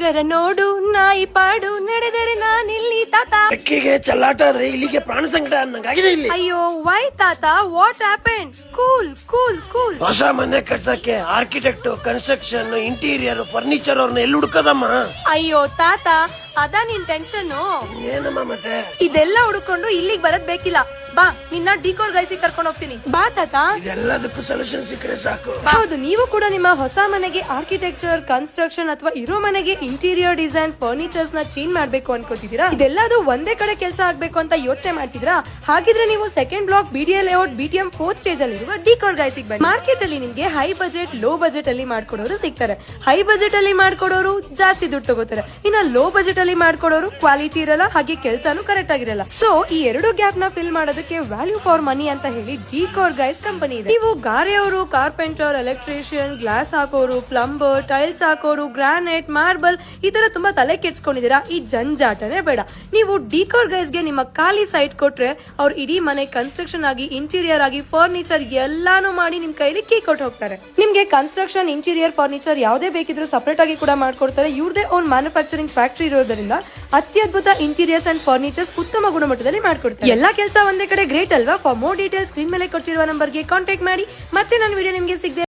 ಹುಡುಗರ ನೋಡು ನಾಯಿ ಪಾಡು ನಡೆದರೆ ನಾನಿಲ್ಲಿ ತಾತ. ಬೆಕ್ಕಿಗೆ ಚಲ್ಲಾಟ ಆದ್ರೆ ಇಲ್ಲಿಗೆ ಪ್ರಾಣ ಸಂಕಟ ಅನ್ನಂಗಾಗಿದೆ ಇಲ್ಲಿ. ಅಯ್ಯೋ ವೈ ತಾತ, what happened? Cool cool cool. ಹೊಸ ಮನೆ ಕಟ್ಸಕ್ಕೆ ಆರ್ಕಿಟೆಕ್ಟ್, ಕನ್ಸ್ಟ್ರಕ್ಷನ್, ಇಂಟೀರಿಯರ್, ಫರ್ನಿಚರ್ ಅವ್ರನ್ನ ಎಲ್ಲಿ ಹುಡುಕದಮ್ಮ? ಅಯ್ಯೋ ತಾತ, ಅದ ನಿನ್ ಟೆನ್ಷನ್. ಏನಮ್ಮ ಮತ್ತೆ ಇದೆಲ್ಲ ಹುಡುಕೊಂಡು ಇಲ್ಲಿಗೆ ಬರದ್ ಬೇಕಿಲ್ಲ. ಬಾ, ನಿನ್ನ ಡಿಕೋರ್ ಗೈಸಿ ಕರ್ಕೊಂಡು ಹೋಗ್ತೀನಿ. ಬಾ ತಾತ. ಇದೆಲ್ಲದಕ್ಕೂ ಸೊಲ್ಯೂಷನ್ ಸಿಕ್ಕರೆ ಸಾಕು. ಹೌದು, ನೀವು ಕೂಡ ನಿಮ್ಮ ಹೊಸ ಮನೆಗೆ ಆರ್ಕಿಟೆಕ್ಚರ್, ಕನ್ಸ್ಟ್ರಕ್ಷನ್ ಅಥವಾ ಇರೋ ಮನೆಗೆ ಇಂಟೀರಿಯರ್ ಡಿಸೈನ್, ಫರ್ನಿಚರ್ಸ್ ನ ಚೇಂಜ್ ಮಾಡ್ಬೇಕು ಅನ್ಕೋತಿದ್ದೀರಾ? ಇದೆಲ್ಲದು ಒಂದೇ ಕಡೆ ಕೆಲಸ ಆಗ್ಬೇಕು ಅಂತ ಯೋಚನೆ ಮಾಡ್ತಿದ್ರಾ? ಹಾಗಿದ್ರೆ ನೀವು second block, BDA layout, BTM 4th stage ಅಲ್ಲಿ ಇರುವ ಡಿಕೋರ್ ಗೈಸಿಗೆ ಬನ್ನಿ. ಮಾರ್ಕೆಟ್ ಅಲ್ಲಿ ನಿಮ್ಗೆ ಹೈ ಬಜೆಟ್, ಲೋ ಬಜೆಟ್ ಅಲ್ಲಿ ಮಾಡ್ಕೊಡೋರು ಸಿಗ್ತಾರೆ. ಹೈ ಬಜೆಟ್ ಅಲ್ಲಿ ಮಾಡ್ಕೊಡೋರು ಜಾಸ್ತಿ ದುಡ್ಡು ತಗೋತಾರೆ. ಇನ್ನ ಲೋ ಬಜೆಟ್ ಅಲ್ಲಿ ಮಾಡ್ಕೊಡೋರು ಕ್ವಾಲಿಟಿ ಇರಲ್ಲ, ಹಾಗೆ ಕೆಲಸನೂ ಕರೆಕ್ಟ್ ಆಗಿರಲ್ಲ. ಸೊ ಈ ಎರಡು ಗ್ಯಾಪ್ ನ ಫಿಲ್ ಮಾಡೋದಕ್ಕೆ ವ್ಯಾಲ್ಯೂ ಫಾರ್ ಮನಿ ಅಂತ ಹೇಳಿ ಡಿಕೋರ್ ಗೈಸ್ ಕಂಪನಿ ಇದೆ. ನೀವು ಗಾರೆಯವರು, ಕಾರ್ಪೆಂಟರ್, ಎಲೆಕ್ಟ್ರಿಷಿಯನ್, ಗ್ಲಾಸ್ ಹಾಕೋರು, ಪ್ಲಂಬರ್, ಟೈಲ್ಸ್ ಹಾಕೋರು, ಗ್ರಾನೈಟ್, ಮಾರ್ಬಲ್ ಈ ತರ ತುಂಬಾ ತಲೆ ಕೆಡ್ಸ್ಕೊಂಡಿದೀರಾ? ಈ ಜಂಜಾಟನೇ ಬೇಡ. ನೀವು ಡಿಕೋರ್ ಗೈಸ್ ಗೆ ನಿಮ್ಮ ಖಾಲಿ ಸೈಟ್ ಕೊಟ್ರೆ ಅವ್ರು ಇಡೀ ಮನೆ ಕನ್ಸ್ಟ್ರಕ್ಷನ್ ಆಗಿ, ಇಂಟೀರಿಯರ್ ಆಗಿ, ಫರ್ನಿಚರ್ ಎಲ್ಲಾನು ಮಾಡಿ ನಿಮ್ ಕೈಲಿ ಕೀ ಕೊಟ್ಟು ಹೋಗ್ತಾರೆ. ನಿಮ್ಗೆ ಕನ್ಸ್ಟ್ರಕ್ಷನ್, ಇಂಟೀರಿಯರ್, ಫರ್ನಿಚರ್ ಯಾವ್ದೇ ಬೇಕಿದ್ರು ಸಪರೇಟ್ ಆಗಿ ಕೂಡ ಮಾಡ್ಕೊಡ್ತಾರೆ. ಇವ್ರದೇ ಓನ್ ಮ್ಯಾನುಫ್ಯಾಕ್ಚರಿಂಗ್ ಫ್ಯಾಕ್ಟರಿ ಇರೋದ್ರಿಂದ ಅತ್ಯದ್ಭುತ ಇಂಟೀರಿಯರ್ಸ್ ಅಂಡ್ ಫರ್ನಿಚರ್ಸ್ ಉತ್ತಮ ಗುಣಮಟ್ಟದಲ್ಲಿ ಮಾಡ್ಕೊಡ್ತಾರೆ. ಎಲ್ಲಾ ಕೆಲಸ ಒಂದೇ ಕಡೆ, ಗ್ರೇಟ್ ಅಲ್ವಾ? ಫಾರ್ ಮೋರ್ ಡೀಟೇಲ್ಸ್ ಸ್ಕ್ರೀನ್ ಮೇಲೆ ಕೊಡ್ತಿರುವ ನಂಬರ್ಗೆ ಕಾಂಟ್ಯಾಕ್ಟ್ ಮಾಡಿ. ಮತ್ತೆ ನನ್ನ ವಿಡಿಯೋ ನಿಮ್ಗೆ ಸಿಗದೆ